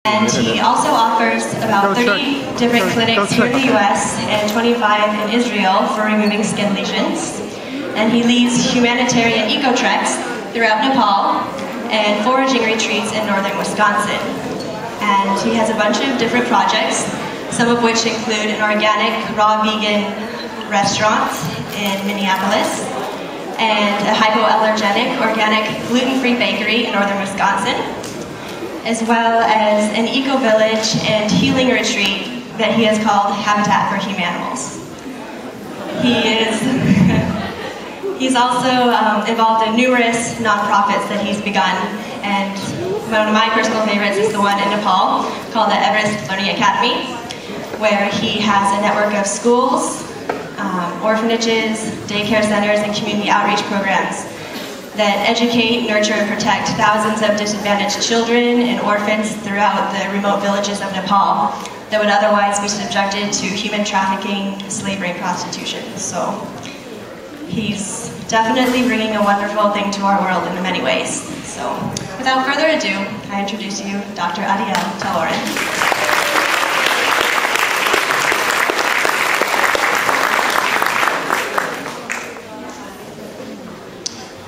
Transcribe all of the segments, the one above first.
And he also offers about 30 different clinics here in the US and 25 in Israel for removing skin lesions. And he leads humanitarian eco-treks throughout Nepal and foraging retreats in northern Wisconsin. And he has a bunch of different projects, some of which include an organic raw vegan restaurant in Minneapolis and a hypoallergenic organic gluten-free bakery in northern Wisconsin, as well as an eco-village and healing retreat that he has called Habitat for Humanimals. He's also involved in numerous nonprofits that he's begun, and one of my personal favorites is the one in Nepal called the Everest Learning Academy, where he has a network of schools, orphanages, daycare centers, and community outreach programs that educate, nurture, and protect thousands of disadvantaged children and orphans throughout the remote villages of Nepal that would otherwise be subjected to human trafficking, slavery, and prostitution. So he's definitely bringing a wonderful thing to our world in many ways. So without further ado, I introduce you Dr. Tel-Oren.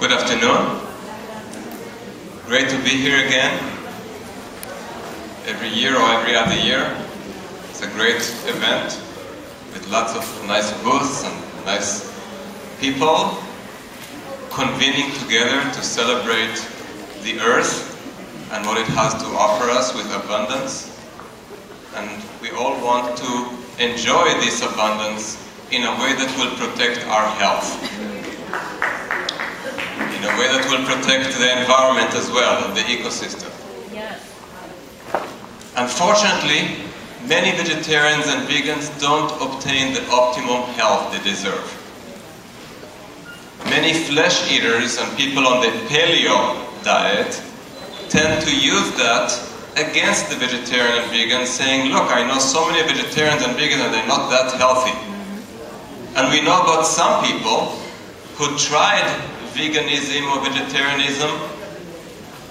Good afternoon. Great to be here again. Every year or every other year. It's a great event with lots of nice booths and nice people convening together to celebrate the earth and what it has to offer us with abundance. And we all want to enjoy this abundance in a way that will protect our health. In a way that will protect the environment as well, and the ecosystem. Yes. Unfortunately, many vegetarians and vegans don't obtain the optimum health they deserve. Many flesh eaters and people on the paleo diet tend to use that against the vegetarian and vegans, saying, look, I know so many vegetarians and vegans and they're not that healthy. And we know about some people who tried veganism or vegetarianism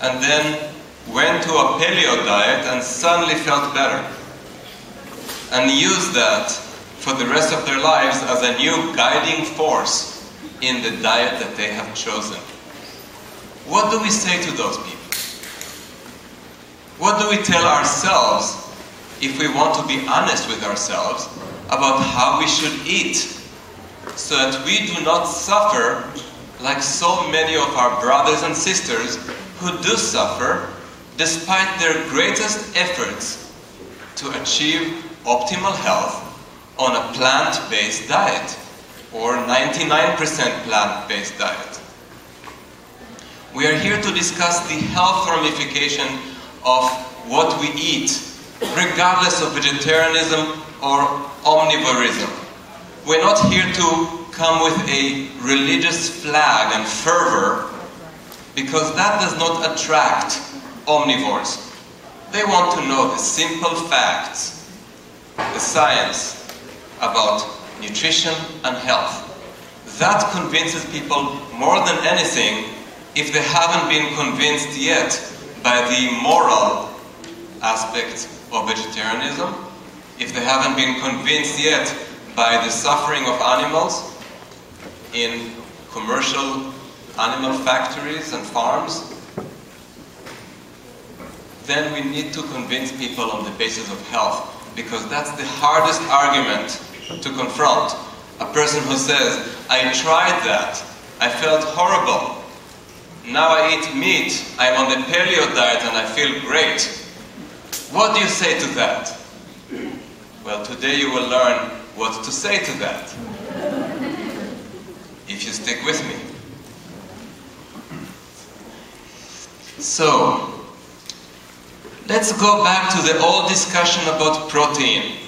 and then went to a paleo diet and suddenly felt better and used that for the rest of their lives as a new guiding force in the diet that they have chosen. What do we say to those people? What do we tell ourselves if we want to be honest with ourselves about how we should eat so that we do not suffer like so many of our brothers and sisters who do suffer despite their greatest efforts to achieve optimal health on a plant-based diet or 99% plant-based diet. We are here to discuss the health ramification of what we eat, regardless of vegetarianism or omnivorism. We're not here to come with a religious flag and fervor, because that does not attract omnivores. They want to know the simple facts, the science about nutrition and health. That convinces people more than anything if they haven't been convinced yet by the moral aspect of vegetarianism, if they haven't been convinced yet by the suffering of animals in commercial animal factories and farms, then we need to convince people on the basis of health, because that's the hardest argument to confront. A person who says, I tried that, I felt horrible, now I eat meat, I'm on the paleo diet and I feel great. What do you say to that? Well, today you will learn what to say to that, if you stick with me. So, let's go back to the old discussion about protein,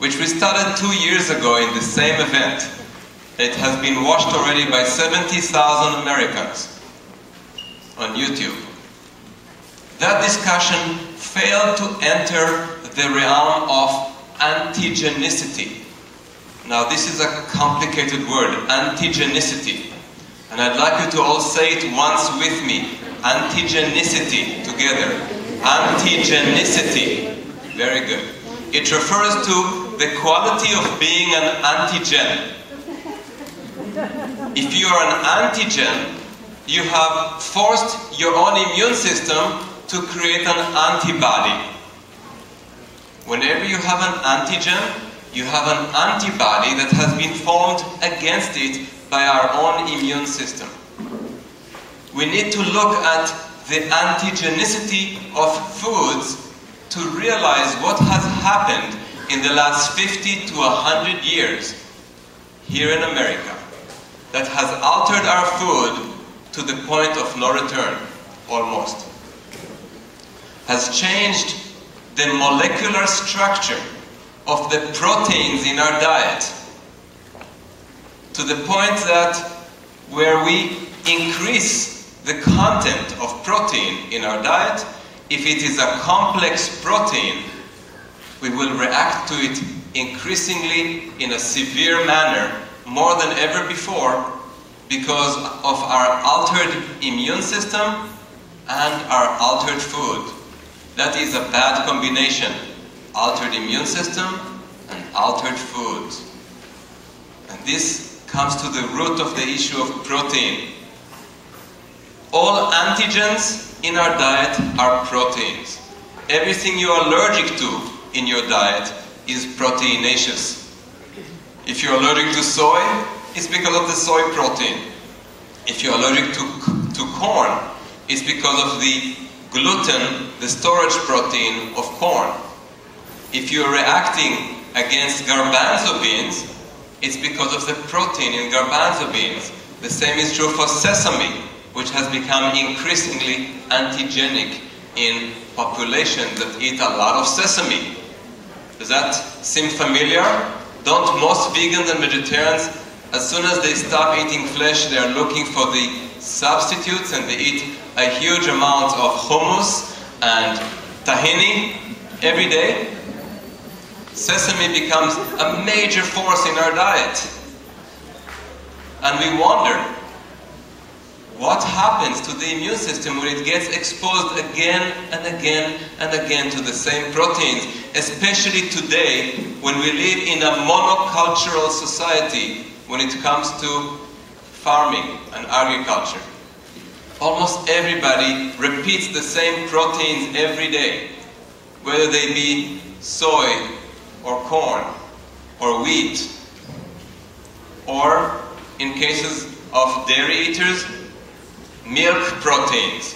which we started 2 years ago in the same event. It has been watched already by 70,000 Americans on YouTube. That discussion failed to enter the realm of antigenicity. Now this is a complicated word, antigenicity. And I'd like you to all say it once with me. Antigenicity, together. Antigenicity. Very good. It refers to the quality of being an antigen. If you are an antigen, you have forced your own immune system to create an antibody. Whenever you have an antigen, you have an antibody that has been formed against it by our own immune system. We need to look at the antigenicity of foods to realize what has happened in the last 50 to 100 years here in America that has altered our food to the point of no return, almost. Has changed the molecular structure of the proteins in our diet to the point that where we increase the content of protein in our diet, if it is a complex protein, we will react to it increasingly in a severe manner, more than ever before, because of our altered immune system and our altered food. That is a bad combination. Altered immune system and altered food. And this comes to the root of the issue of protein. All antigens in our diet are proteins. Everything you are allergic to in your diet is proteinaceous. If you're allergic to soy, it's because of the soy protein. If you're allergic to corn, it's because of the gluten, the storage protein of corn. If you're reacting against garbanzo beans, it's because of the protein in garbanzo beans. The same is true for sesame, which has become increasingly antigenic in populations that eat a lot of sesame. Does that seem familiar? Don't most vegans and vegetarians, as soon as they stop eating flesh, they are looking for the substitutes, and they eat a huge amount of hummus and tahini every day? Sesame becomes a major force in our diet. And we wonder, what happens to the immune system when it gets exposed again and again and again to the same proteins, especially today when we live in a monocultural society when it comes to farming and agriculture. Almost everybody repeats the same proteins every day, whether they be soy or corn or wheat, or in cases of dairy eaters, milk proteins.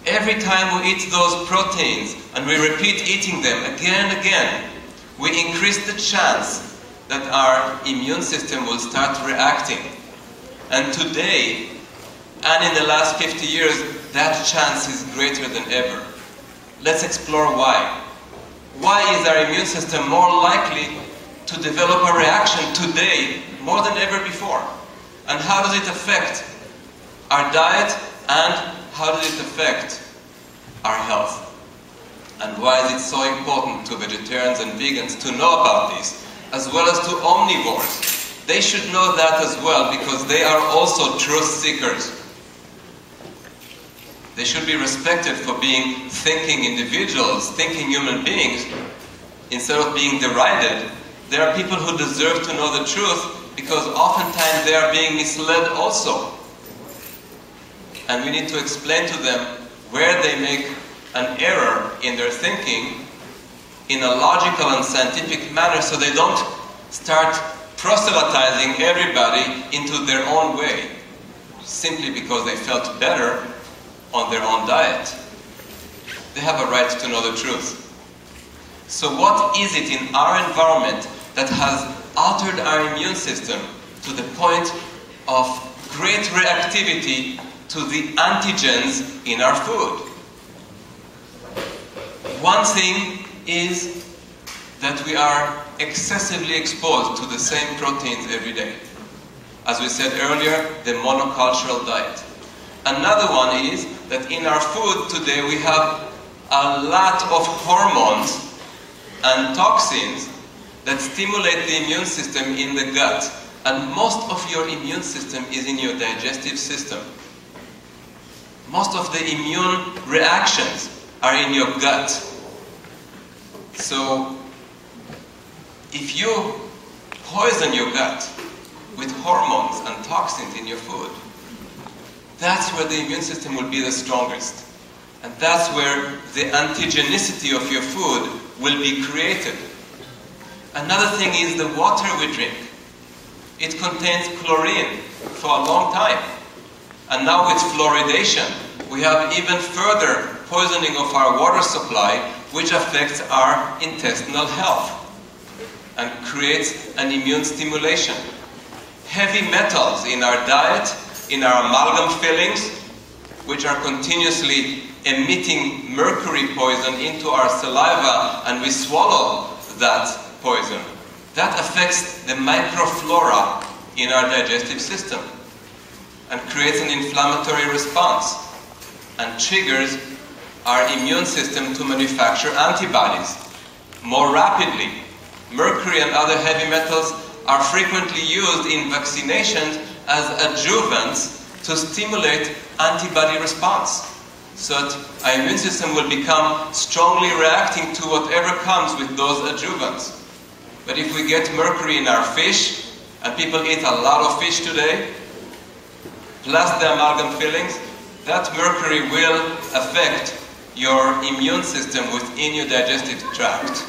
Every time we eat those proteins and we repeat eating them again and again, we increase the chance that our immune system will start reacting. And today, and in the last 50 years, that chance is greater than ever. Let's explore why. Why is our immune system more likely to develop a reaction today more than ever before? And how does it affect our diet, and how does it affect our health? And why is it so important to vegetarians and vegans to know about this, as well as to omnivores? They should know that as well, because they are also truth seekers. They should be respected for being thinking individuals, thinking human beings, instead of being derided. There are people who deserve to know the truth, because oftentimes they are being misled also. And we need to explain to them where they make an error in their thinking in a logical and scientific manner, so they don't start proselytizing everybody into their own way, simply because they felt better on their own diet. They have a right to know the truth. So what is it in our environment that has altered our immune system to the point of great reactivity to the antigens in our food? One thing is that we are excessively exposed to the same proteins every day. As we said earlier, the monocultural diet. Another one is that in our food today we have a lot of hormones and toxins that stimulate the immune system in the gut. And most of your immune system is in your digestive system. Most of the immune reactions are in your gut. So if you poison your gut with hormones and toxins in your food, that's where the immune system will be the strongest. And that's where the antigenicity of your food will be created. Another thing is the water we drink. It contains chlorine for a long time. And now with fluoridation, we have even further poisoning of our water supply, which affects our intestinal health and creates an immune stimulation. Heavy metals in our diet, in our amalgam fillings, which are continuously emitting mercury poison into our saliva, and we swallow that poison. That affects the microflora in our digestive system and creates an inflammatory response and triggers our immune system to manufacture antibodies more rapidly. Mercury and other heavy metals are frequently used in vaccinations as adjuvants to stimulate antibody response, so that our immune system will become strongly reacting to whatever comes with those adjuvants. But if we get mercury in our fish, and people eat a lot of fish today, plus the amalgam fillings, that mercury will affect your immune system within your digestive tract.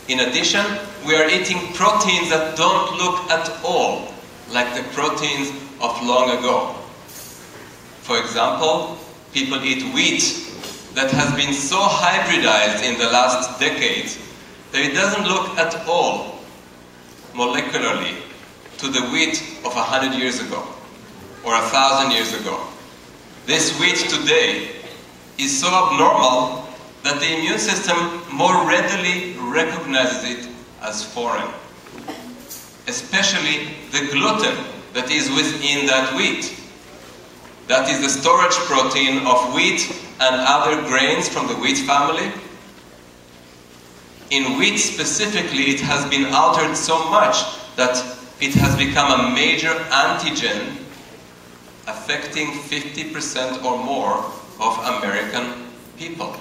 In addition, we are eating proteins that don't look at all like the proteins of long ago. For example, people eat wheat that has been so hybridized in the last decades that it doesn't look at all molecularly to the wheat of 100 years ago or 1,000 years ago. This wheat today is so abnormal that the immune system more readily recognizes it as foreign, especially the gluten that is within that wheat. That is the storage protein of wheat and other grains from the wheat family. In wheat specifically, it has been altered so much that it has become a major antigen affecting 50% or more of American people.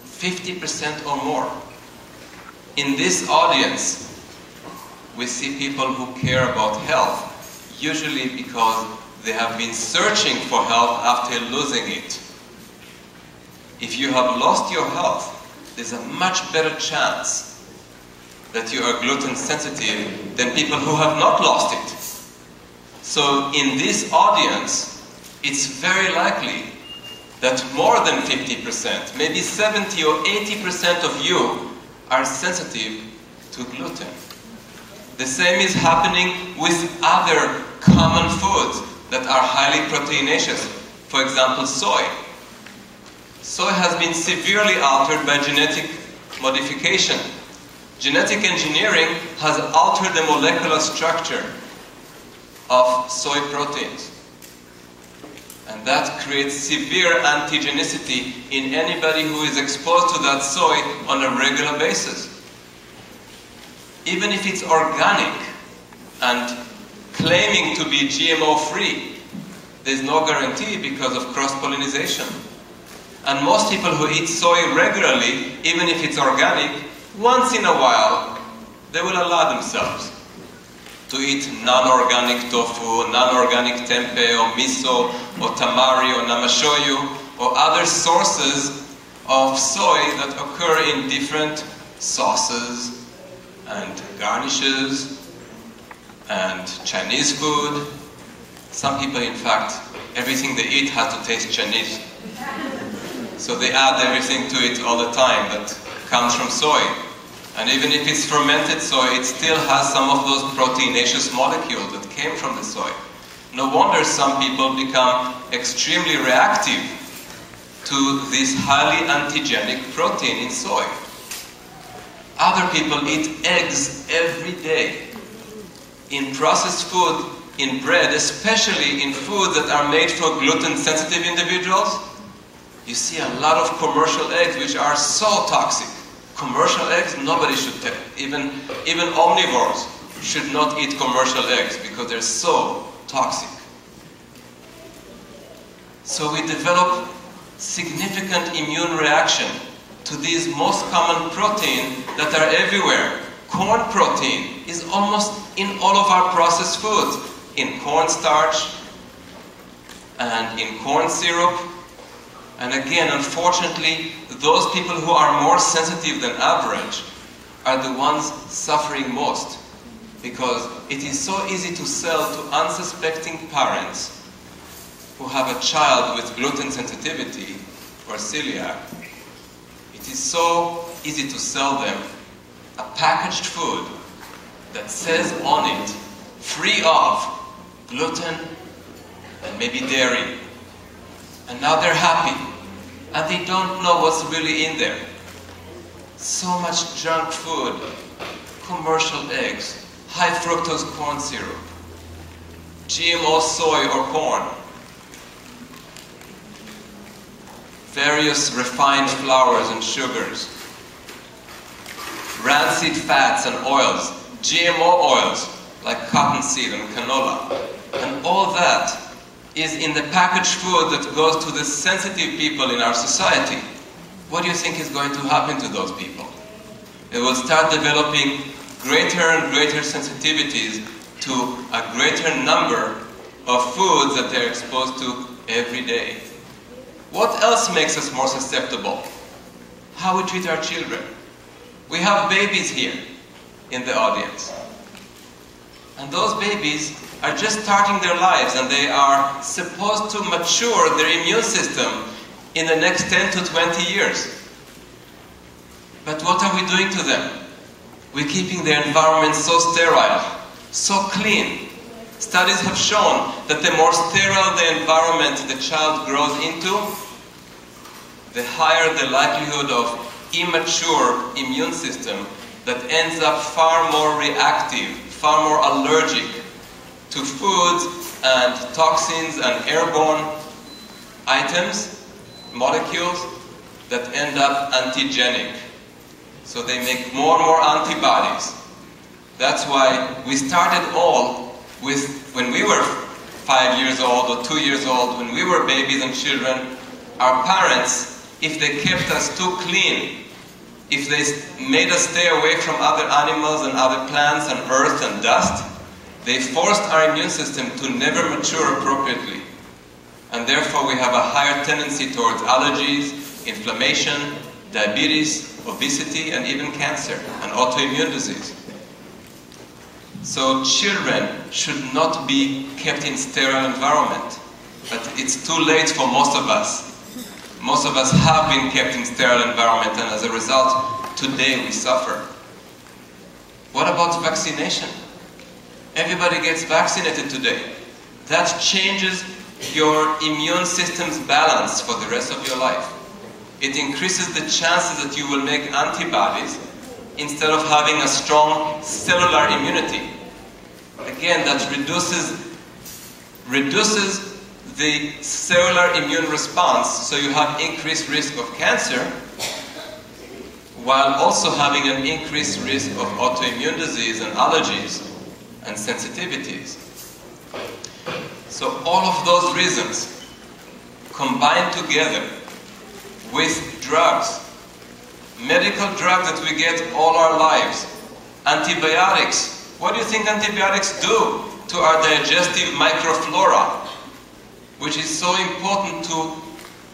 50% or more. In this audience, we see people who care about health, usually because they have been searching for health after losing it. If you have lost your health, there's a much better chance that you are gluten sensitive than people who have not lost it. So in this audience, it's very likely that more than 50%, maybe 70 or 80% of you are sensitive to gluten. The same is happening with other common foods that are highly proteinaceous. For example, soy. Soy has been severely altered by genetic modification. Genetic engineering has altered the molecular structure of soy proteins. And that creates severe antigenicity in anybody who is exposed to that soy on a regular basis. Even if it's organic and claiming to be GMO-free, there's no guarantee because of cross-pollination. And most people who eat soy regularly, even if it's organic, once in a while, they will allow themselves to eat non-organic tofu, non-organic tempeh, or miso, or tamari, or namashoyu, or other sources of soy that occur in different sauces and garnishes and Chinese food. Some people, in fact, everything they eat has to taste Chinese. So they add everything to it all the time that comes from soy. And even if it's fermented soy, it still has some of those proteinaceous molecules that came from the soy. No wonder some people become extremely reactive to this highly antigenic protein in soy. Other people eat eggs every day. In processed food, in bread, especially in food that are made for gluten-sensitive individuals, you see a lot of commercial eggs which are so toxic. Commercial eggs, nobody should take. Even omnivores should not eat commercial eggs because they're so toxic. So we develop significant immune reaction to these most common protein that are everywhere. Corn protein is almost in all of our processed foods, in cornstarch and in corn syrup. And again, unfortunately, those people who are more sensitive than average are the ones suffering most, because it is so easy to sell to unsuspecting parents who have a child with gluten sensitivity or celiac. It is so easy to sell them a packaged food that says on it, free of gluten and maybe dairy. And now they're happy, and they don't know what's really in there. So much junk food, commercial eggs, high fructose corn syrup, GMO soy or corn, various refined flours and sugars, rancid fats and oils, GMO oils like cottonseed and canola, and all that is in the packaged food that goes to the sensitive people in our society. What do you think is going to happen to those people? They will start developing greater and greater sensitivities to a greater number of foods that they're exposed to every day. What else makes us more susceptible? How we treat our children. We have babies here in the audience. And those babies are just starting their lives, and they are supposed to mature their immune system in the next 10 to 20 years. But what are we doing to them? We're keeping their environment so sterile, so clean. Studies have shown that the more sterile the environment the child grows into, the higher the likelihood of immature immune system that ends up far more reactive, far more allergic to foods and toxins and airborne items, molecules that end up antigenic. So they make more and more antibodies. That's why we started all with, when we were 5 years old or 2 years old, when we were babies and children, our parents, if they kept us too clean, if they made us stay away from other animals and other plants and earth and dust, they forced our immune system to never mature appropriately. And therefore we have a higher tendency towards allergies, inflammation, diabetes, obesity, and even cancer and autoimmune disease. So children should not be kept in sterile environment. But it's too late for most of us. Most of us have been kept in sterile environment, and as a result, today we suffer. What about vaccination? Everybody gets vaccinated today. That changes your immune system's balance for the rest of your life. It increases the chances that you will make antibodies instead of having a strong cellular immunity. Again, that reduces the cellular immune response, so you have increased risk of cancer, while also having an increased risk of autoimmune disease and allergies and sensitivities. So all of those reasons combined together with drugs, medical drugs that we get all our lives, antibiotics. What do you think antibiotics do to our digestive microflora, which is so important to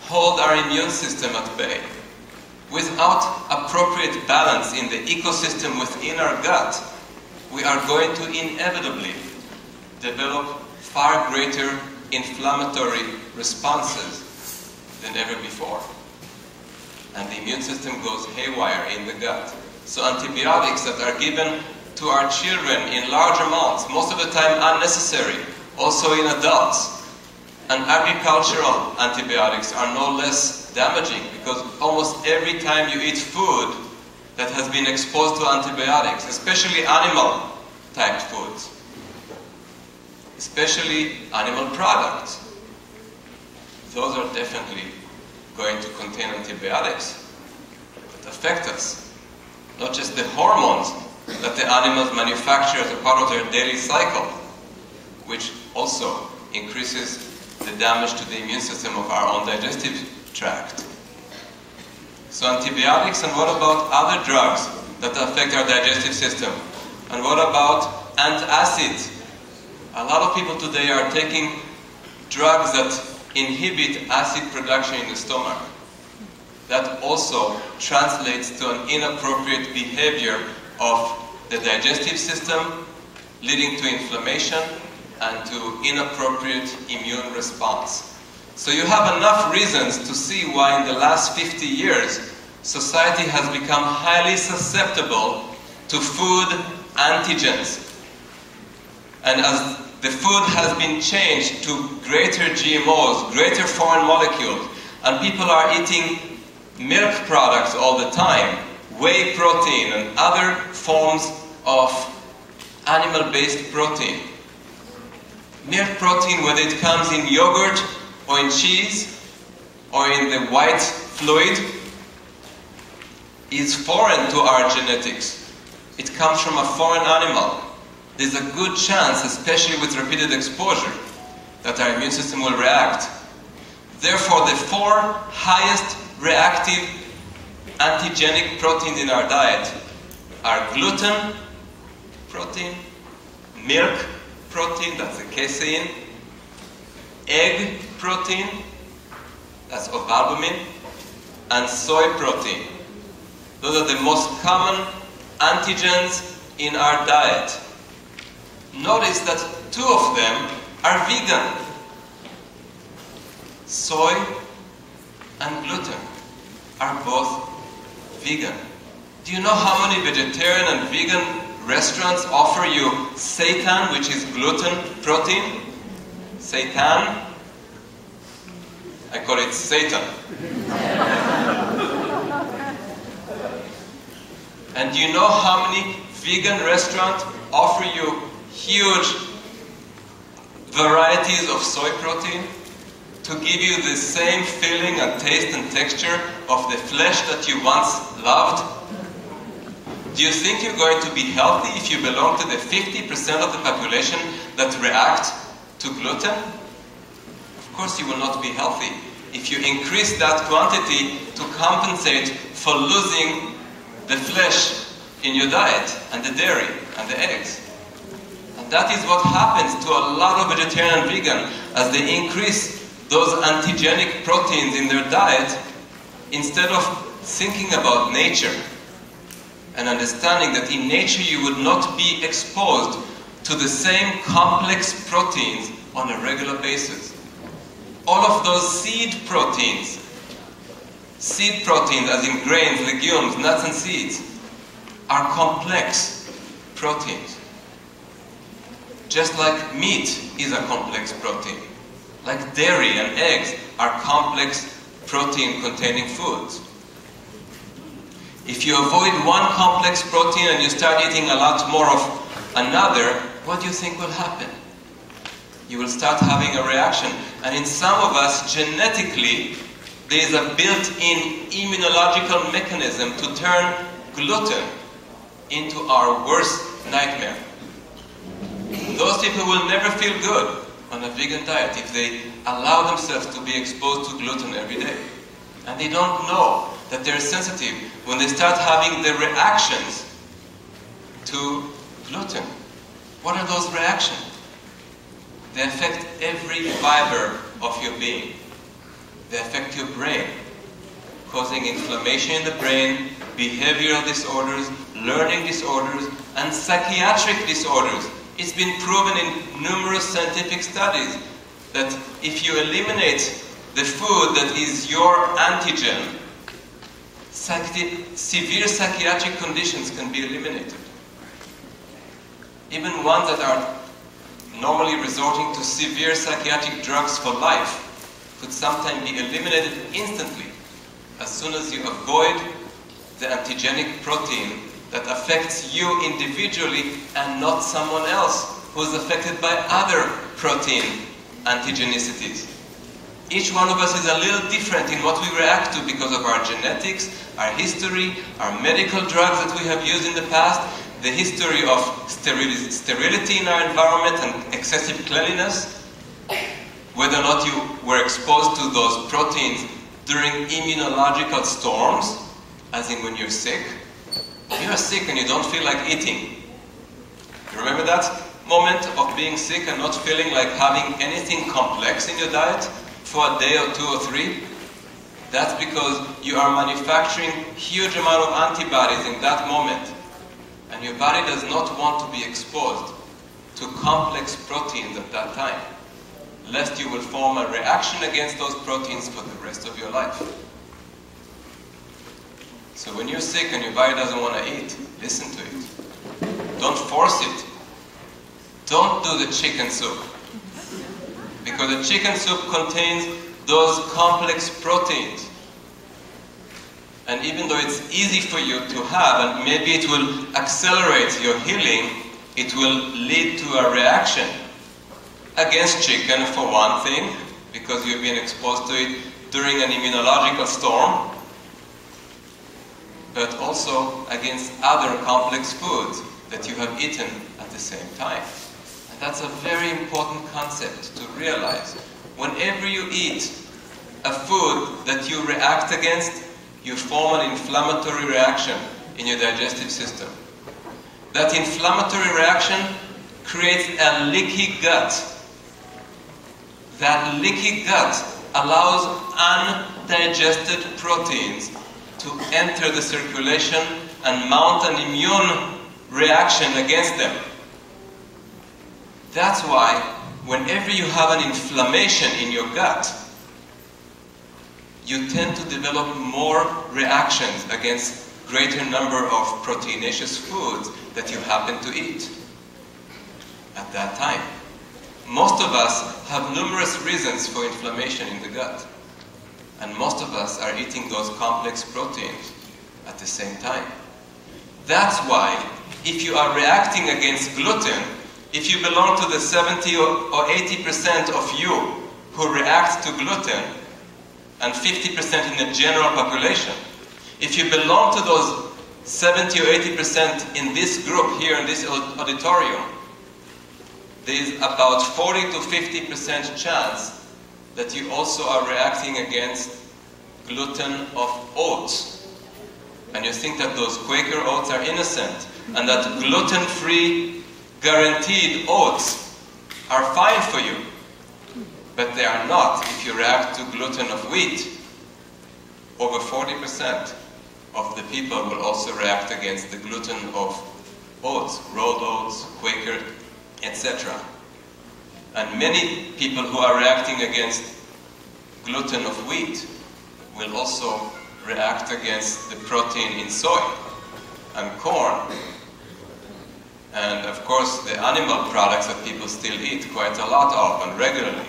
hold our immune system at bay? Without appropriate balance in the ecosystem within our gut, we are going to inevitably develop far greater inflammatory responses than ever before. And the immune system goes haywire in the gut. So antibiotics that are given to our children in large amounts, most of the time unnecessary, also in adults, and agricultural antibiotics are no less damaging, because almost every time you eat food that has been exposed to antibiotics, especially animal-type foods, especially animal products, those are definitely going to contain antibiotics that affect us. Not just the hormones that the animals manufacture as a part of their daily cycle, which also increases the damage to the immune system of our own digestive tract. So antibiotics, and what about other drugs that affect our digestive system? And what about antacids? A lot of people today are taking drugs that inhibit acid production in the stomach. That also translates to an inappropriate behavior of the digestive system, leading to inflammation and to inappropriate immune response. So you have enough reasons to see why in the last 50 years society has become highly susceptible to food antigens. And as the food has been changed to greater GMOs, greater foreign molecules, and people are eating milk products all the time, whey protein and other forms of animal-based protein. Milk protein, whether it comes in yogurt or in cheese or in the white fluid, is foreign to our genetics. It comes from a foreign animal. There's a good chance, especially with repeated exposure, that our immune system will react. Therefore, the 4 highest reactive antigenic proteins in our diet are gluten protein, milk protein, that's the casein, egg protein, that's ovalbumin, and soy protein. Those are the most common antigens in our diet. Notice that 2 of them are vegan. Soy and gluten are both vegan. Do you know how many vegetarian and vegan restaurants offer you seitan, which is gluten protein? Seitan? I call it Satan. And do you know how many vegan restaurants offer you huge varieties of soy protein to give you the same feeling and taste and texture of the flesh that you once loved? Do you think you're going to be healthy if you belong to the 50% of the population that react to gluten? Of course you will not be healthy if you increase that quantity to compensate for losing the flesh in your diet and the dairy and the eggs. And that is what happens to a lot of vegetarian and vegan as they increase those antigenic proteins in their diet instead of thinking about nature and understanding that in nature you would not be exposed to the same complex proteins on a regular basis. All of those seed proteins as in grains, legumes, nuts and seeds, are complex proteins. Just like meat is a complex protein. Like dairy and eggs are complex protein-containing foods. If you avoid one complex protein and you start eating a lot more of another, what do you think will happen? You will start having a reaction. And in some of us, genetically, there is a built-in immunological mechanism to turn gluten into our worst nightmare. Those people will never feel good on a vegan diet if they allow themselves to be exposed to gluten every day. And they don't know that they're sensitive when they start having the reactions to gluten. What are those reactions? They affect every fiber of your being. They affect your brain, causing inflammation in the brain, behavioral disorders, learning disorders, and psychiatric disorders. It's been proven in numerous scientific studies that if you eliminate the food that is your antigen, severe psychiatric conditions can be eliminated. Even ones that are normally resorting to severe psychiatric drugs for life could sometimes be eliminated instantly as soon as you avoid the antigenic protein that affects you individually and not someone else who is affected by other protein antigenicities. Each one of us is a little different in what we react to because of our genetics, our history, our medical drugs that we have used in the past, the history of sterility in our environment and excessive cleanliness, whether or not you were exposed to those proteins during immunological storms, as in when you're sick. You're sick and you don't feel like eating. You remember that moment of being sick and not feeling like having anything complex in your diet for a day or 2 or 3? That's because you are manufacturing huge amount of antibodies in that moment. And your body does not want to be exposed to complex proteins at that time, lest you will form a reaction against those proteins for the rest of your life. So when you're sick and your body doesn't want to eat, listen to it. Don't force it. Don't do the chicken soup. Because the chicken soup contains those complex proteins. And even though it's easy for you to have, and maybe it will accelerate your healing, it will lead to a reaction against chicken for one thing, because you've been exposed to it during an immunological storm, but also against other complex foods that you have eaten at the same time. And that's a very important concept to realize. Whenever you eat a food that you react against, you form an inflammatory reaction in your digestive system. That inflammatory reaction creates a leaky gut. That leaky gut allows undigested proteins to enter the circulation and mount an immune reaction against them. That's why whenever you have an inflammation in your gut, you tend to develop more reactions against greater number of proteinaceous foods that you happen to eat at that time. Most of us have numerous reasons for inflammation in the gut. And most of us are eating those complex proteins at the same time. That's why, if you are reacting against gluten, if you belong to the 70 or 80% of you who react to gluten, and 50% in the general population, if you belong to those 70 or 80% in this group here in this auditorium, there is about 40 to 50% chance that you also are reacting against gluten of oats. And you think that those Quaker oats are innocent, and that gluten-free, guaranteed oats are fine for you. But they are not if you react to gluten of wheat. Over 40% of the people will also react against the gluten of oats, rolled oats, Quaker, etc. And many people who are reacting against gluten of wheat will also react against the protein in soy and corn. And of course the animal products that people still eat quite a lot of and regularly.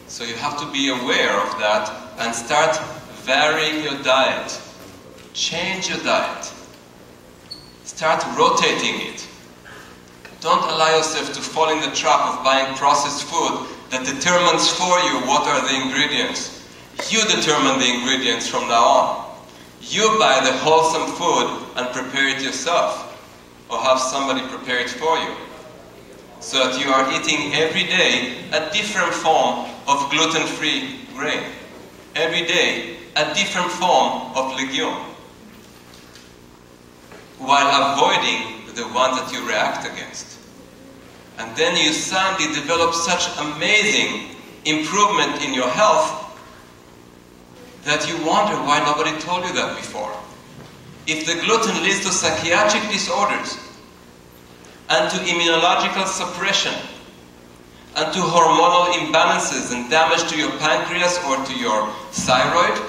So you have to be aware of that and start varying your diet. Change your diet. Start rotating it. Don't allow yourself to fall in the trap of buying processed food that determines for you what are the ingredients. You determine the ingredients from now on. You buy the wholesome food and prepare it yourself, or have somebody prepare it for you, so that you are eating every day a different form of gluten-free grain. Every day a different form of legume, while avoiding the ones that you react against. And then you suddenly develop such amazing improvement in your health that you wonder why nobody told you that before. If the gluten leads to psychiatric disorders, and to immunological suppression, and to hormonal imbalances and damage to your pancreas or to your thyroid,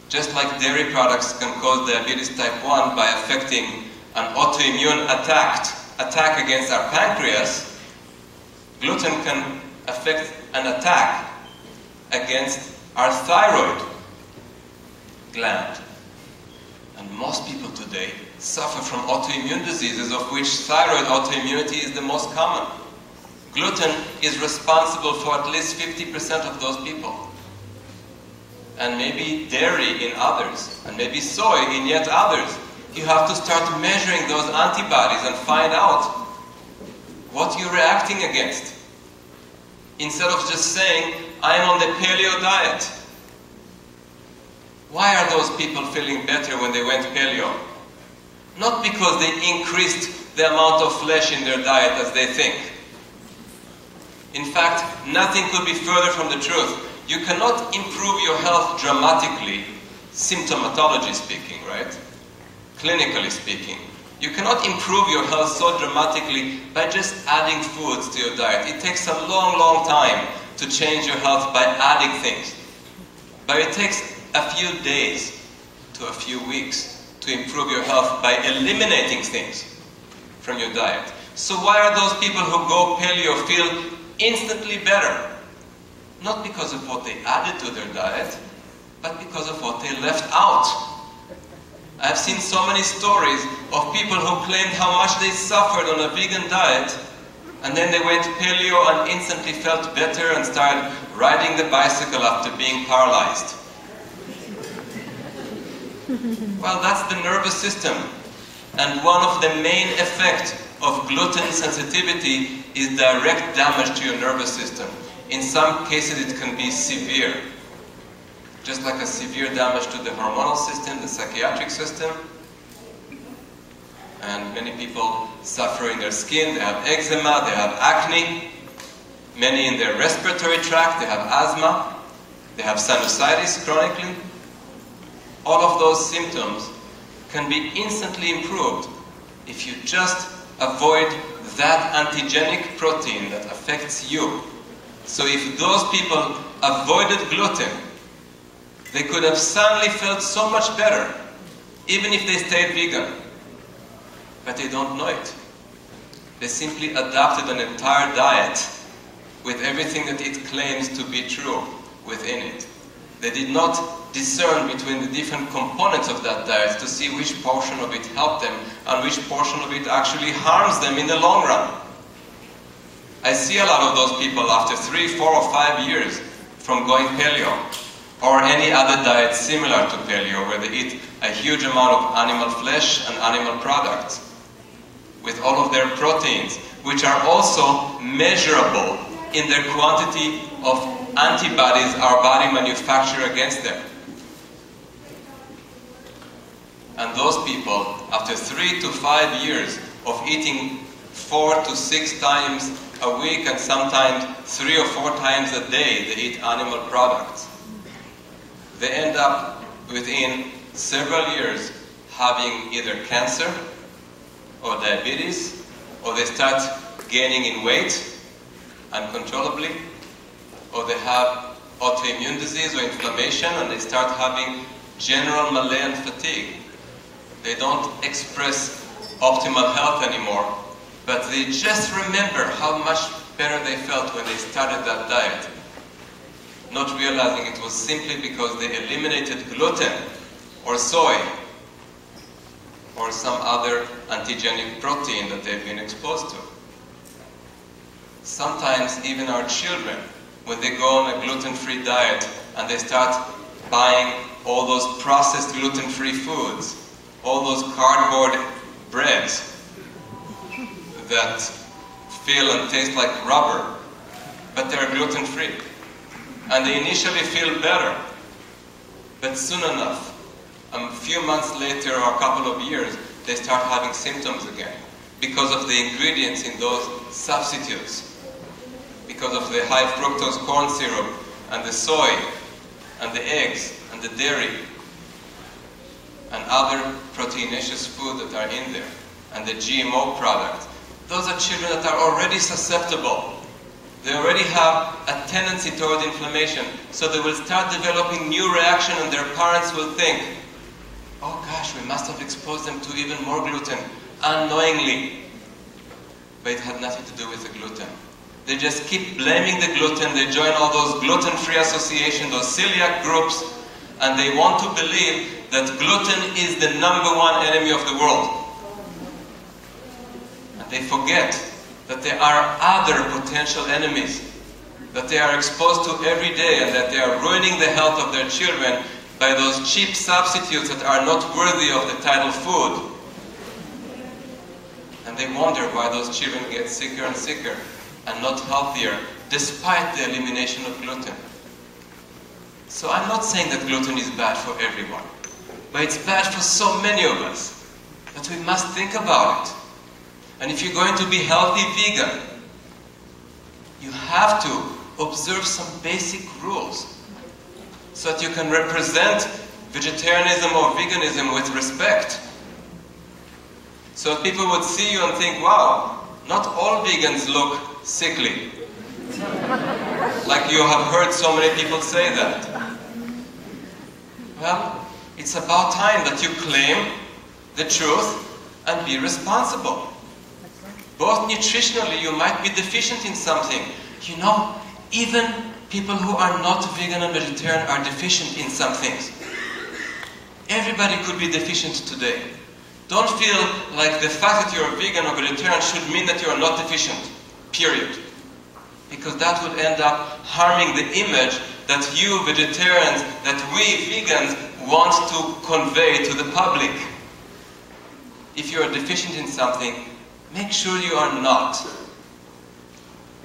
just like dairy products can cause diabetes type 1 by affecting an autoimmune attack against our pancreas, gluten can affect an attack against our thyroid gland. And most people today suffer from autoimmune diseases, of which thyroid autoimmunity is the most common. Gluten is responsible for at least 50% of those people. And maybe dairy in others, and maybe soy in yet others. You have to start measuring those antibodies and find out what you're reacting against. Instead of just saying, I'm on the paleo diet. Why are those people feeling better when they went paleo? Not because they increased the amount of flesh in their diet as they think. In fact, nothing could be further from the truth. You cannot improve your health dramatically, symptomatology speaking, right? Clinically speaking. You cannot improve your health so dramatically by just adding foods to your diet. It takes a long, long time to change your health by adding things. But it takes a few days to a few weeks to improve your health by eliminating things from your diet. So why are those people who go paleo feel instantly better? Not because of what they added to their diet, but because of what they left out. I've seen so many stories of people who claimed how much they suffered on a vegan diet, and then they went paleo and instantly felt better and started riding the bicycle after being paralyzed. Well, that's the nervous system. And one of the main effects of gluten sensitivity is direct damage to your nervous system. In some cases it can be severe. Just like a severe damage to the hormonal system, the psychiatric system. And many people suffer in their skin, they have eczema, they have acne. Many in their respiratory tract, they have asthma, they have sinusitis chronically. All of those symptoms can be instantly improved if you just avoid that antigenic protein that affects you. So if those people avoided gluten, they could have suddenly felt so much better, even if they stayed vegan. But they don't know it. They simply adapted an entire diet with everything that it claims to be true within it. They did not discern between the different components of that diet to see which portion of it helped them and which portion of it actually harms them in the long run. I see a lot of those people after 3, 4, or 5 years from going paleo, or any other diet similar to paleo, where they eat a huge amount of animal flesh and animal products, with all of their proteins, which are also measurable in their quantity of antibodies our body manufactures against them. And those people, after 3 to 5 years of eating 4 to 6 times a week and sometimes 3 or 4 times a day, they eat animal products. They end up within several years having either cancer or diabetes, or they start gaining in weight uncontrollably, or they have autoimmune disease or inflammation and they start having general Malayan fatigue. They don't express optimal health anymore, but they just remember how much better they felt when they started that diet, not realizing it was simply because they eliminated gluten or soy or some other antigenic protein that they've been exposed to. Sometimes even our children, when they go on a gluten-free diet and they start buying all those processed gluten-free foods, all those cardboard breads that feel and taste like rubber, but they're gluten-free. And they initially feel better, but soon enough, a few months later or a couple of years, they start having symptoms again because of the ingredients in those substitutes, because of the high fructose corn syrup and the soy and the eggs and the dairy and other proteinaceous food that are in there, and the GMO product. Those are children that are already susceptible. They already have a tendency toward inflammation, so they will start developing new reaction, and their parents will think, oh gosh, we must have exposed them to even more gluten unknowingly. But it had nothing to do with the gluten. They just keep blaming the gluten. They join all those gluten-free associations, those celiac groups, and they want to believe that gluten is the #1 enemy of the world. And they forget that there are other potential enemies that they are exposed to every day, and that they are ruining the health of their children by those cheap substitutes that are not worthy of the title food. And they wonder why those children get sicker and sicker and not healthier, despite the elimination of gluten. So I'm not saying that gluten is bad for everyone, but it's bad for so many of us that we must think about it. And if you're going to be healthy vegan, you have to observe some basic rules so that you can represent vegetarianism or veganism with respect. So that people would see you and think, wow, not all vegans look sickly. Like you have heard so many people say that. Well, it's about time that you claim the truth and be responsible. Both nutritionally, you might be deficient in something. You know, even people who are not vegan and vegetarian are deficient in some things. Everybody could be deficient today. Don't feel like the fact that you're a vegan or vegetarian should mean that you are not deficient, period. Because that would end up harming the image that you vegetarians, that we vegans want to convey to the public. If you are deficient in something, make sure you are not.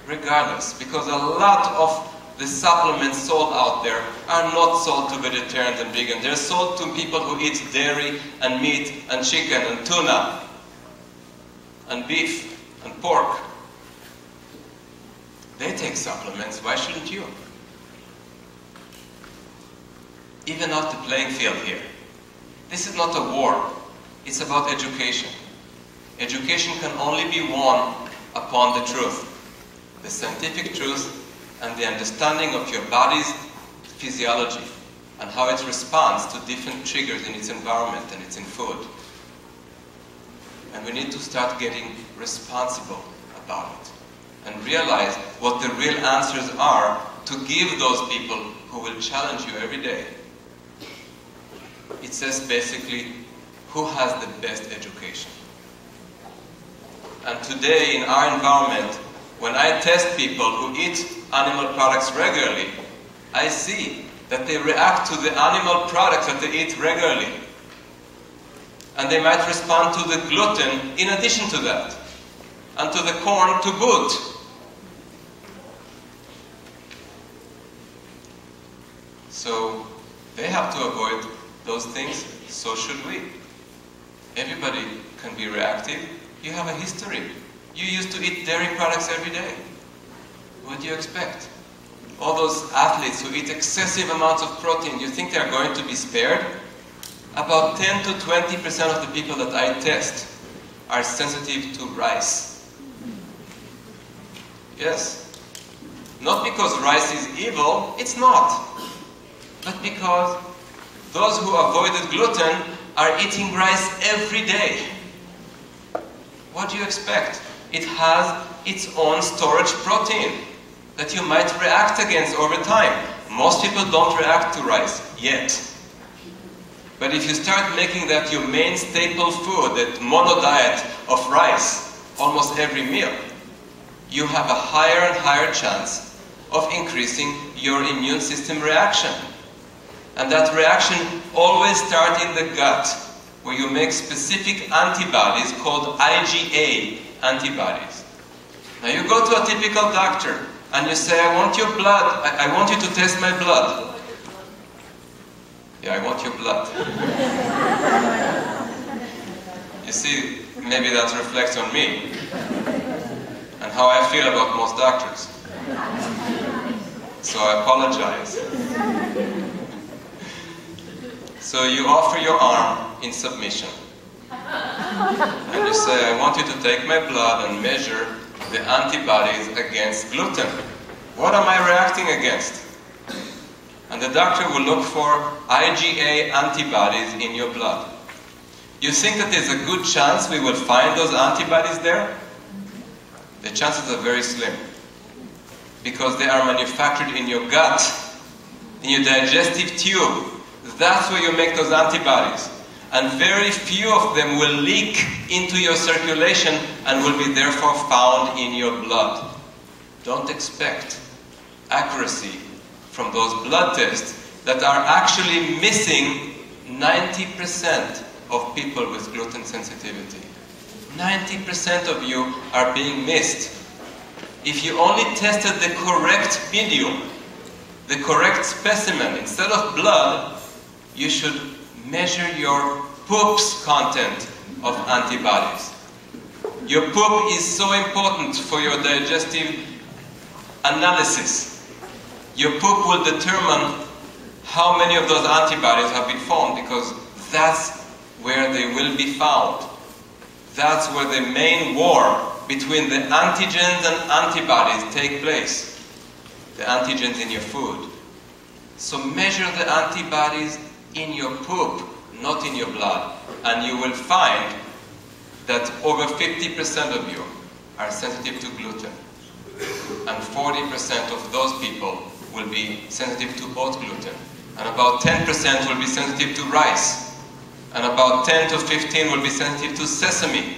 Regardless, because a lot of the supplements sold out there are not sold to vegetarians and vegans. They're sold to people who eat dairy and meat and chicken and tuna and beef and pork. They take supplements, why shouldn't you? Even out the playing field here. This is not a war, it's about education. Education can only be won upon the truth, the scientific truth and the understanding of your body's physiology and how it responds to different triggers in its environment and its in food. And we need to start getting responsible about it and realize what the real answers are to give those people who will challenge you every day. It says basically, who has the best education? And today in our environment, when I test people who eat animal products regularly, I see that they react to the animal products that they eat regularly. And they might respond to the gluten in addition to that, and to the corn to boot. So they have to avoid those things, so should we. Everybody can be reactive. You have a history. You used to eat dairy products every day. What do you expect? All those athletes who eat excessive amounts of protein, you think they're going to be spared? About 10 to 20% of the people that I test are sensitive to rice. Yes. Not because rice is evil, it's not. But because those who avoided gluten are eating rice every day. What do you expect? It has its own storage protein that you might react against over time. Most people don't react to rice yet. But if you start making that your main staple food, that mono diet of rice, almost every meal, you have a higher and higher chance of increasing your immune system reaction. And that reaction always starts in the gut, where you make specific antibodies called IgA antibodies. Now you go to a typical doctor and you say, I want your blood, I want you to test my blood. Yeah, I want your blood. You see, maybe that reflects on me and how I feel about most doctors. So I apologize. So you offer your arm in submission. And you say, I want you to take my blood and measure the antibodies against gluten. What am I reacting against? And the doctor will look for IgA antibodies in your blood. You think that there's a good chance we will find those antibodies there? The chances are very slim. Because they are manufactured in your gut, in your digestive tube. That's where you make those antibodies. And very few of them will leak into your circulation and will be therefore found in your blood. Don't expect accuracy from those blood tests that are actually missing 90% of people with gluten sensitivity. 90% of you are being missed. If you only tested the correct medium, the correct specimen, instead of blood, you should measure your poop's content of antibodies. Your poop is so important for your digestive analysis. Your poop will determine how many of those antibodies have been formed, because that's where they will be found. That's where the main war between the antigens and antibodies take place. The antigens in your food. So measure the antibodies in your poop, not in your blood, and you will find that over 50% of you are sensitive to gluten, and 40% of those people will be sensitive to oat gluten, and about 10% will be sensitive to rice, and about 10 to 15 will be sensitive to sesame,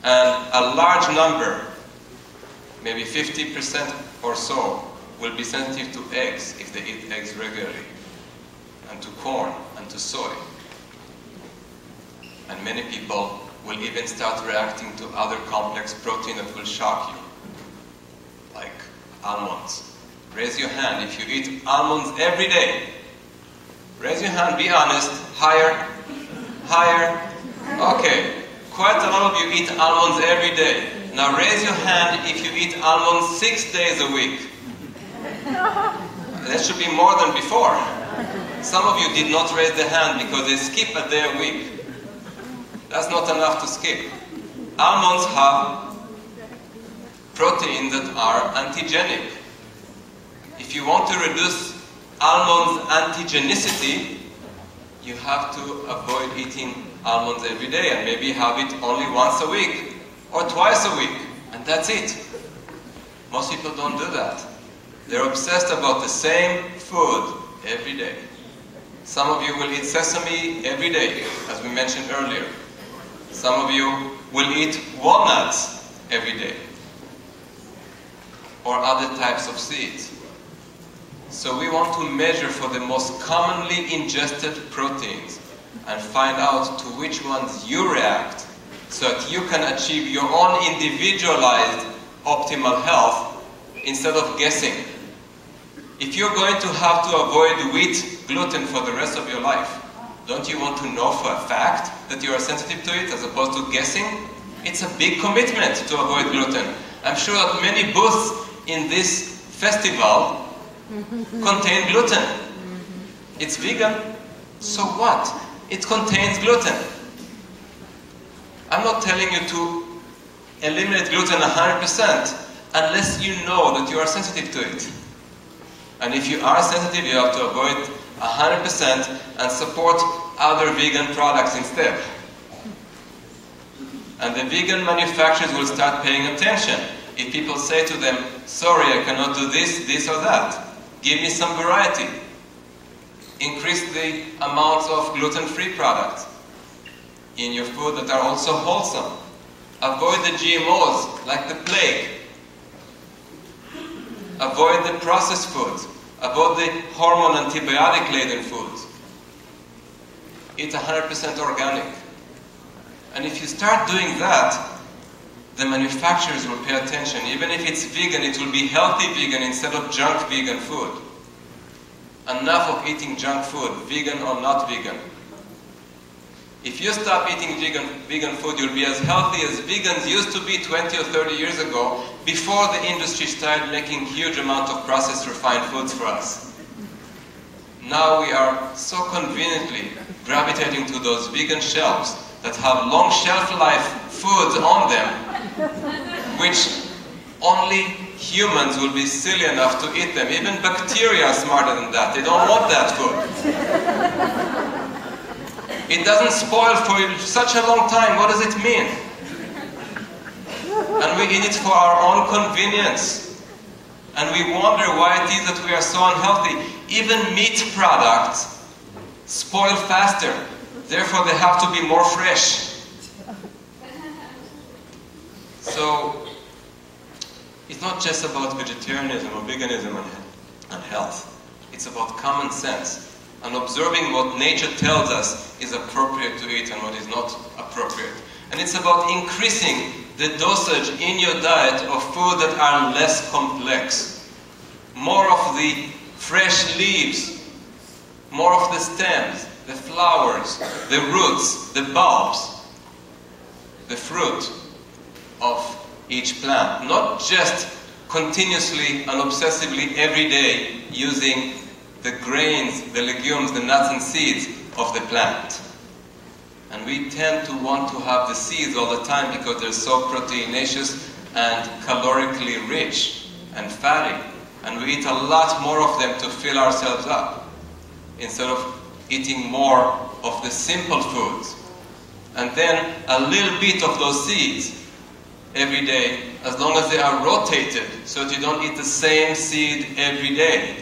and a large number, maybe 50% or so, will be sensitive to eggs if they eat eggs regularly, and to corn, and to soy. And many people will even start reacting to other complex protein that will shock you, like almonds. Raise your hand if you eat almonds every day. Raise your hand, be honest. Higher? Higher? Okay. Quite a lot of you eat almonds every day. Now raise your hand if you eat almonds 6 days a week. That should be more than before. Some of you did not raise the hand because they skip a day a week. That's not enough to skip. Almonds have proteins that are antigenic. If you want to reduce almonds' antigenicity, you have to avoid eating almonds every day and maybe have it only once a week or twice a week, and that's it. Most people don't do that. They're obsessed about the same food every day. Some of you will eat sesame every day, as we mentioned earlier. Some of you will eat walnuts every day, or other types of seeds. So we want to measure for the most commonly ingested proteins and find out to which ones you react, so that you can achieve your own individualized optimal health instead of guessing. If you're going to have to avoid wheat gluten for the rest of your life, don't you want to know for a fact that you are sensitive to it as opposed to guessing? It's a big commitment to avoid gluten. I'm sure that many booths in this festival contain gluten. It's vegan, so what? It contains gluten. I'm not telling you to eliminate gluten 100% unless you know that you are sensitive to it. And if you are sensitive, you have to avoid 100% and support other vegan products instead. And the vegan manufacturers will start paying attention. If people say to them, sorry, I cannot do this, this or that, give me some variety. Increase the amounts of gluten-free products in your food that are also wholesome. Avoid the GMOs like the plague. Avoid the processed foods. Avoid the hormone antibiotic-laden foods. Eat 100% organic. And if you start doing that, the manufacturers will pay attention. Even if it's vegan, it will be healthy vegan instead of junk vegan food. Enough of eating junk food, vegan or not vegan. If you stop eating vegan food, you'll be as healthy as vegans used to be 20 or 30 years ago, before the industry started making huge amounts of processed refined foods for us. Now we are so conveniently gravitating to those vegan shelves that have long shelf life foods on them, which only humans will be silly enough to eat them. Even bacteria are smarter than that. They don't want that food. It doesn't spoil for such a long time. What does it mean? And we eat it for our own convenience. And we wonder why it is that we are so unhealthy. Even meat products spoil faster. Therefore, they have to be more fresh. So, it's not just about vegetarianism or veganism and health. It's about common sense and observing what nature tells us is appropriate to eat and what is not appropriate. And it's about increasing the dosage in your diet of food that are less complex, more of the fresh leaves, more of the stems, the flowers, the roots, the bulbs, the fruit of each plant. Not just continuously and obsessively every day using the grains, the legumes, the nuts and seeds of the plant. And we tend to want to have the seeds all the time because they're so proteinaceous and calorically rich and fatty. And we eat a lot more of them to fill ourselves up, instead of eating more of the simple foods. And then a little bit of those seeds every day, as long as they are rotated, so that you don't eat the same seed every day,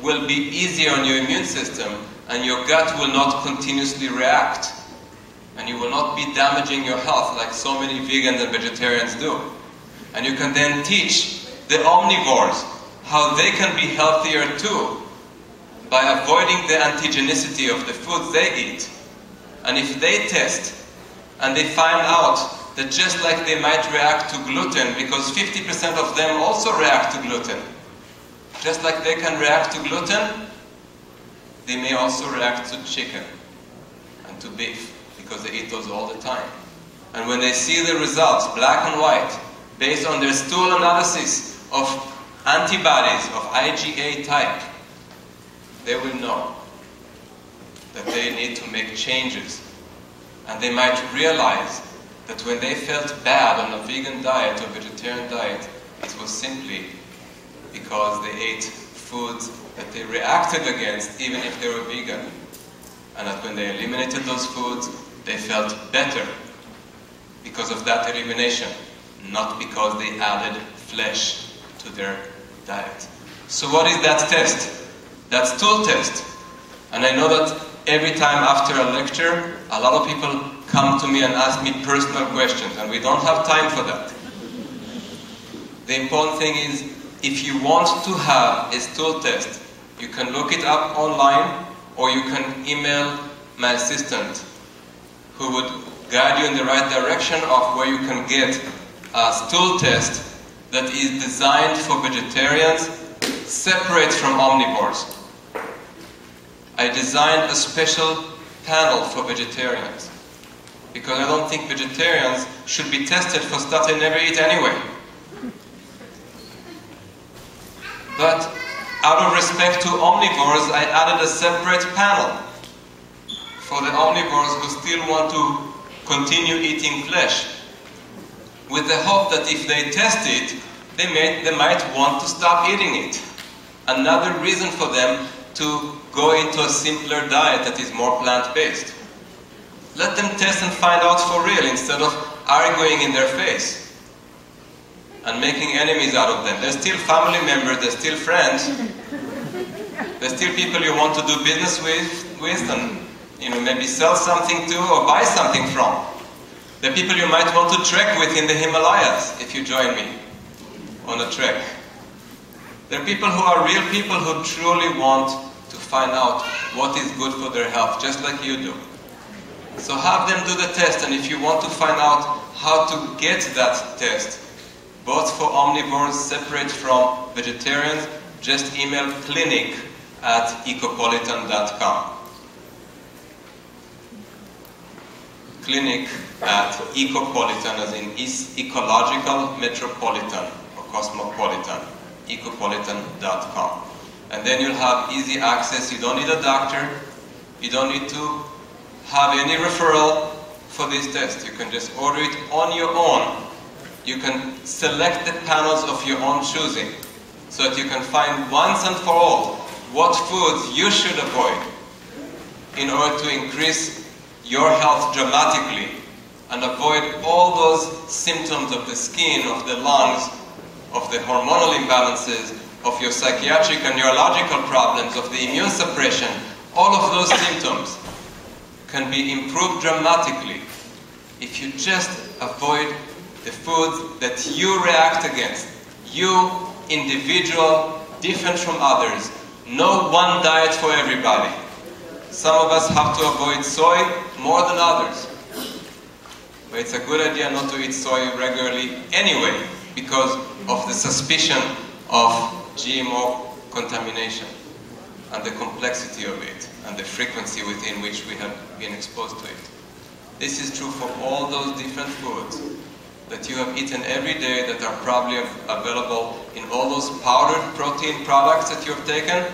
will be easier on your immune system, and your gut will not continuously react. And you will not be damaging your health like so many vegans and vegetarians do. And you can then teach the omnivores how they can be healthier too, by avoiding the antigenicity of the foods they eat. And if they test and they find out that just like they might react to gluten, because 50% of them also react to gluten, just like they can react to gluten, they may also react to chicken and to beef, because they eat those all the time. And when they see the results, black and white, based on their stool analysis of antibodies of IgA type, they will know that they need to make changes. And they might realize that when they felt bad on a vegan diet or vegetarian diet, it was simply because they ate foods that they reacted against, even if they were vegan. And that when they eliminated those foods, they felt better because of that elimination, not because they added flesh to their diet. So what is that test? That stool test. And I know that every time after a lecture, a lot of people come to me and ask me personal questions, and we don't have time for that. The important thing is, if you want to have a stool test, you can look it up online, or you can email my assistant, who would guide you in the right direction of where you can get a stool test that is designed for vegetarians, separate from omnivores. I designed a special panel for vegetarians, because I don't think vegetarians should be tested for stuff they never eat anyway. But out of respect to omnivores, I added a separate panel for the omnivores who still want to continue eating flesh, with the hope that if they test it, they might want to stop eating it. Another reason for them to go into a simpler diet that is more plant-based. Let them test and find out for real, instead of arguing in their face and making enemies out of them. They're still family members, they're still friends. They're still people you want to do business with and maybe sell something to or buy something from. They're people you might want to trek with in the Himalayas if you join me on a trek. They're people who are real people who truly want to find out what is good for their health, just like you do. So have them do the test, and if you want to find out how to get that test, both for omnivores separate from vegetarians, just email clinic@ecopolitan.com. Clinic@ecopolitan, as in ecological metropolitan or cosmopolitan, ecopolitan.com. And then you'll have easy access. You don't need a doctor. You don't need to have any referral for this test. You can just order it on your own. You can select the panels of your own choosing, so that you can find once and for all what foods you should avoid in order to increase your health dramatically and avoid all those symptoms of the skin, of the lungs, of the hormonal imbalances, of your psychiatric and neurological problems, of the immune suppression. All of those symptoms can be improved dramatically if you just avoid the foods that you react against. You, individual, different from others. No one diet for everybody. Some of us have to avoid soy more than others. But it's a good idea not to eat soy regularly anyway, because of the suspicion of GMO contamination and the complexity of it and the frequency within which we have been exposed to it. This is true for all those different foods that you have eaten every day that are probably available in all those powdered protein products that you have taken.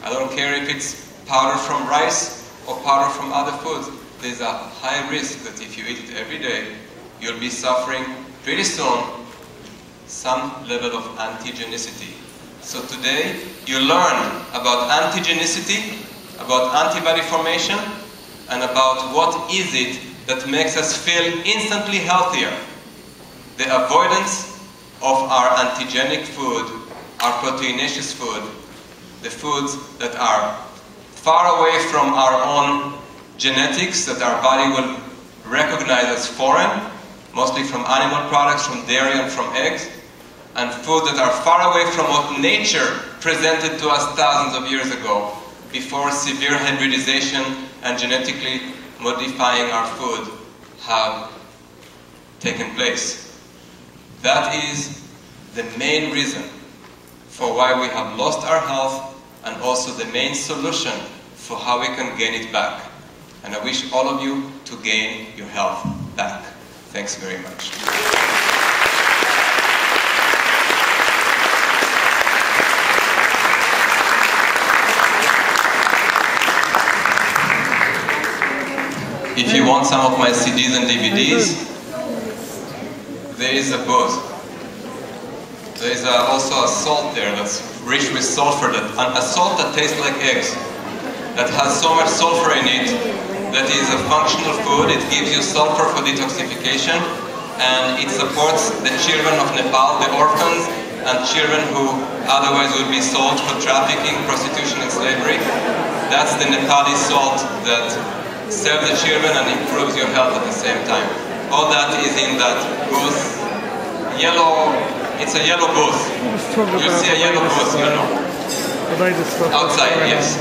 I don't care if it's powder from rice or powder from other foods. There's a high risk that if you eat it every day, you'll be suffering pretty soon some level of antigenicity. So today you learn about antigenicity, about antibody formation, and about what is it that makes us feel instantly healthier. The avoidance of our antigenic food, our proteinaceous food, the foods that are far away from our own genetics, that our body will recognize as foreign, mostly from animal products, from dairy and from eggs, and food that are far away from what nature presented to us thousands of years ago, before severe hybridization and genetically modifying our food have taken place. That is the main reason for why we have lost our health, and also the main solution for how we can gain it back. And I wish all of you to gain your health back. Thanks very much. If you want some of my CDs and DVDs, there is a booth. There is also a salt there that's rich with sulfur, a salt that tastes like eggs, that has so much sulfur in it that is a functional food. It gives you sulfur for detoxification, and it supports the children of Nepal, the orphans, and children who otherwise would be sold for trafficking, prostitution, and slavery. That's the Nepali salt that serves the children and improves your health at the same time. All that is in that booth. Yellow, it's a yellow booth. You see a yellow booth, you know. Outside, yes.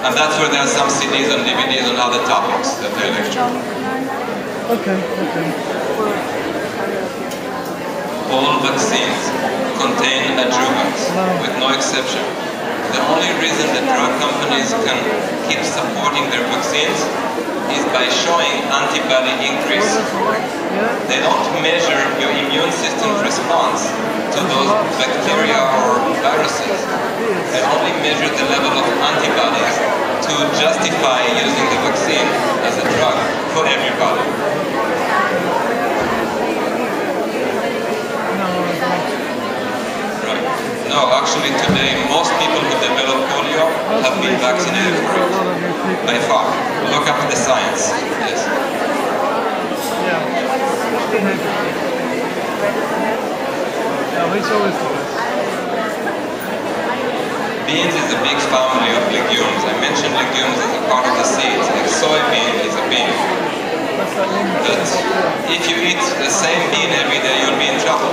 And that's where there are some CDs and DVDs on other topics that I lecture. Okay. All vaccines contain adjuvants, with no exception. The only reason that drug companies can keep supporting their vaccines is by showing antibody increase. They don't measure your immune system's response to those bacteria or viruses. They only measure the level of antibodies to justify using the vaccine as a drug for everybody. Right. No, actually today most people who develop polio have been vaccinated for it. By far. Look up the science. Yes. Beans is a big family of legumes. I mentioned legumes as a part of the seeds. Like soybean is a bean. But if you eat the same bean every day, you'll be in trouble.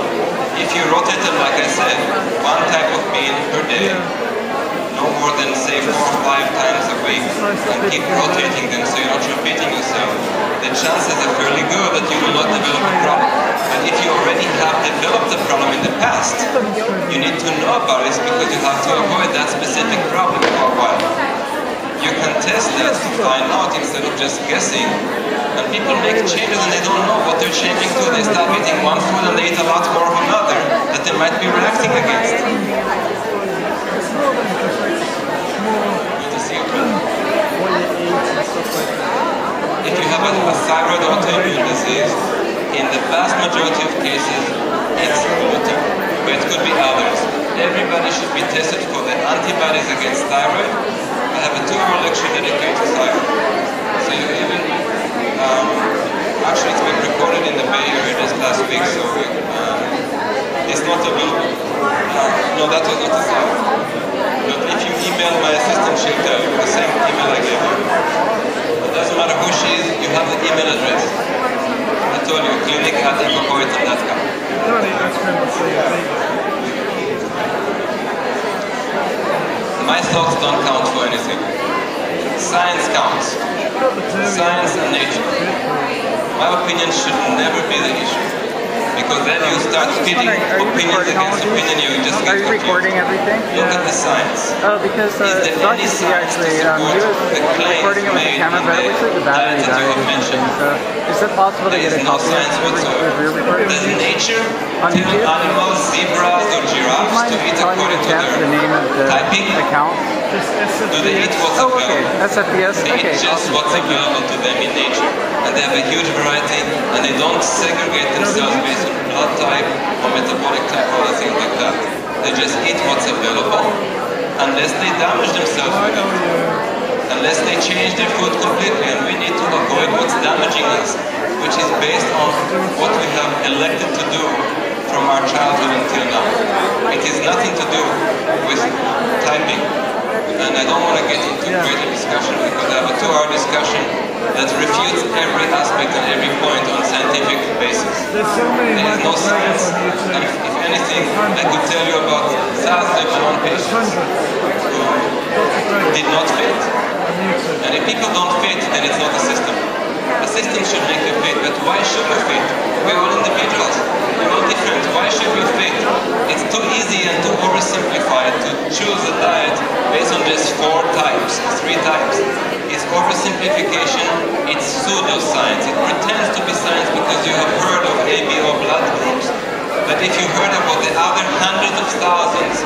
If you rotate them, like I said, one type of bean per day, no more than, say, 4 or 5 times a week, and keep rotating them so you're not repeating yourself, the chances are fairly good that you will not develop a problem. But if you already have developed a problem in the past, you need to know about it because you have to avoid that specific problem for a while. You can test that to find out instead of just guessing. And people make changes and they don't know what they're changing to. They start eating one food and they eat a lot more of another that they might be reacting against. If you have a thyroid autoimmune disease, in the vast majority of cases, it's gluten, but it could be others. Everybody should be tested for the antibodies against thyroid. I have a 2-hour lecture dedicated to thyroid. So you even, actually it's been recorded in the Bay Area just last week, so it's not available. No, that was not the thyroid. But if you email my assistant, she'll tell you the same email I gave you. It doesn't matter who she is, you have the email address. I told you, clinic@ecopoetan.com. My thoughts don't count for anything. Science counts. Science and nature. My opinion should never be the issue. Because then you start pitting opinions against opinion, you just get confused. Are you recording everything? Look at the science. Oh, because Dr. C actually, he was recording it with the camera, but it looks like the battery died or something. So is it possible to get a copy of your recording? Does nature On tell YouTube? animals, zebras or giraffes to eat according to the name of the typing? account? Do they eat what's Oh, available? okay. SFPS? They Okay. eat just Awesome. what's available to them in nature. And they have a huge variety, and they don't segregate themselves based on blood type or metabolic type or other things like that. They just eat what's available, unless they damage themselves with it. Unless they change their food completely, and we need to avoid what's damaging us, which is based on what we have elected to do from our childhood until now. It is nothing to do with typing. And I don't want to get into greater discussion because I have a 2-hour discussion that refutes every aspect and every point on scientific basis. There is no science, and if anything, I could tell you about thousands of my own patients who did not fit. And if people don't fit, then it's not a system. A system should make you fit, but why should you fit? We're all individuals. We're all different. Why should we fit? It's too easy and too oversimplified to choose a diet based on just 4 types, 3 types. It's oversimplification, it's pseudoscience. It pretends to be science because you have heard of ABO blood groups. But if you heard about the other hundreds of thousands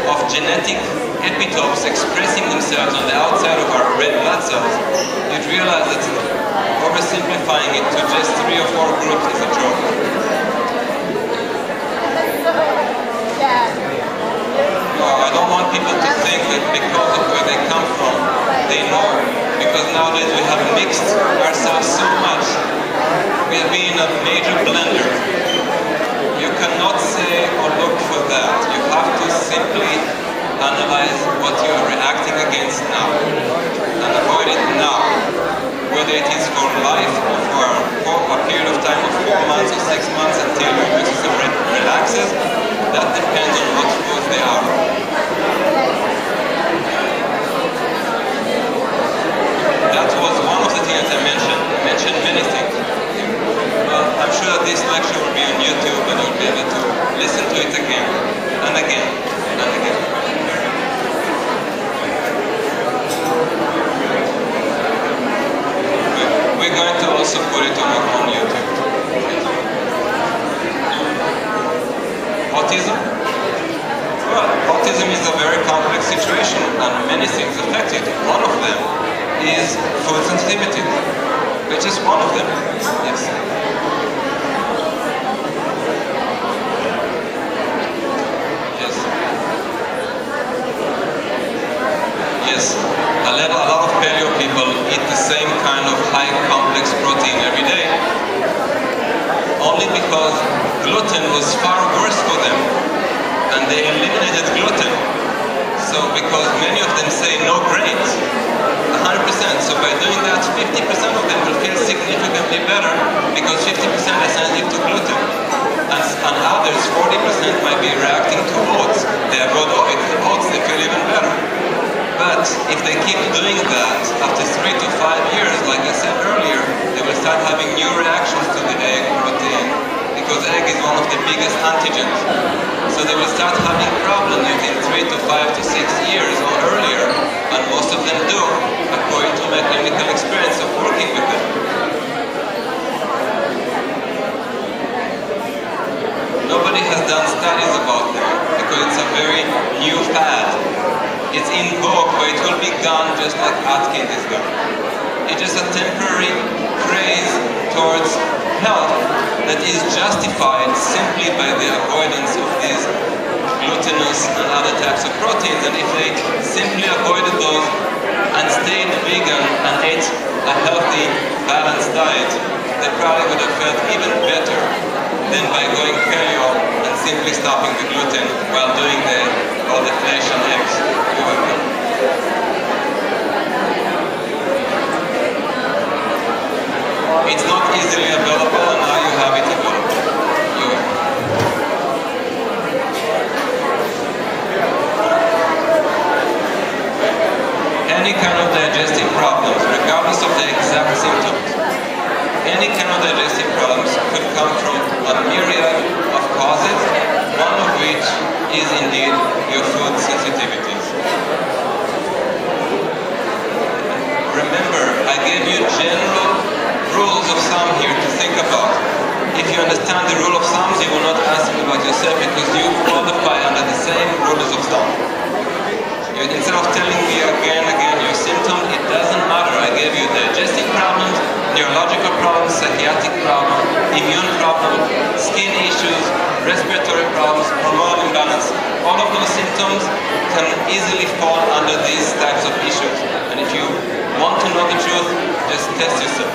of genetic epitopes expressing themselves on the outside of our red blood cells, you'd realize that oversimplifying it to just 3 or 4 groups is a joke. I don't want people to think that because of where they come from, they know. Because nowadays we have mixed ourselves so much. We have been a major blender. You cannot say or look for that. You have to simply analyze what you are reacting against now and avoid it now. Whether it is for life or for a period of time of 4 months or 6 months until your immune system relaxes, that depends on what foods they are. That was one of the things I mentioned. I mentioned many things. Well, I'm sure that this lecture will be on YouTube and you'll be able to listen to it again and again and again. We're going to also put it on YouTube. Autism? Well, autism is a very complex situation and many things affect it. One of them is food sensitivity, which is one of them. Yes. Yes. Yes. A lot of paleo people eat the same kind of high complex protein every day, only because gluten was far worse for them, and they eliminated gluten. So because many of them say no grains, 100%, so by doing that 50% of them will feel significantly better because 50% are sensitive to gluten. And others, 40%, might be reacting to oats. They avoid oats, they feel even better. But if they keep doing that, after 3 to 5 years, like I said earlier, they will start having new reactions to the egg protein, because egg is one of the biggest antigens. So they will start having problems within 3 to 5 to 6 years or earlier, and most of them do, according to my clinical experience of working with them. Nobody has done studies about them, because it's a very new fad. It's in vogue, but it will be gone just like Atkins is gone. It's just a temporary craze towards health that is justified simply by the avoidance of these glutinous and other types of proteins. And if they simply avoided those and stayed vegan and ate a healthy, balanced diet, they probably would have felt even better than by going paleo and simply stopping the gluten while doing all the flesh and eggs. You're welcome. It's not easily available, and now you have it available. You're welcome. Any kind of digestive problems, regardless of the exact symptoms, any kind of digestive problems could come from a myriad symptoms can easily fall under these types of issues. And if you want to know the truth, just test yourself.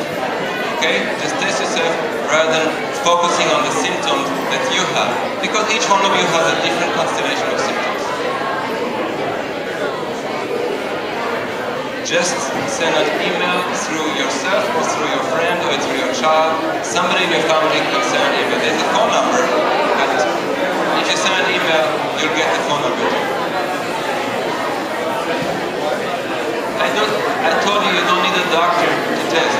Okay? Just test yourself rather than focusing on the symptoms that you have. Because each one of you has a different constellation of symptoms. Just send an email through yourself or through your friend or through your child. Somebody in your family can send an email. There's a phone number, but if you send an email, you'll get the phone number too. I told you don't need a doctor to test.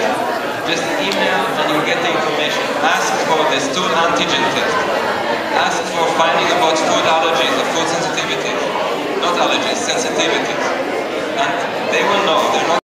Just email and you'll get the information. Ask for the stool antigen test. Ask for finding about food allergies or food sensitivities. Not allergies, sensitivities. And they will know. They're not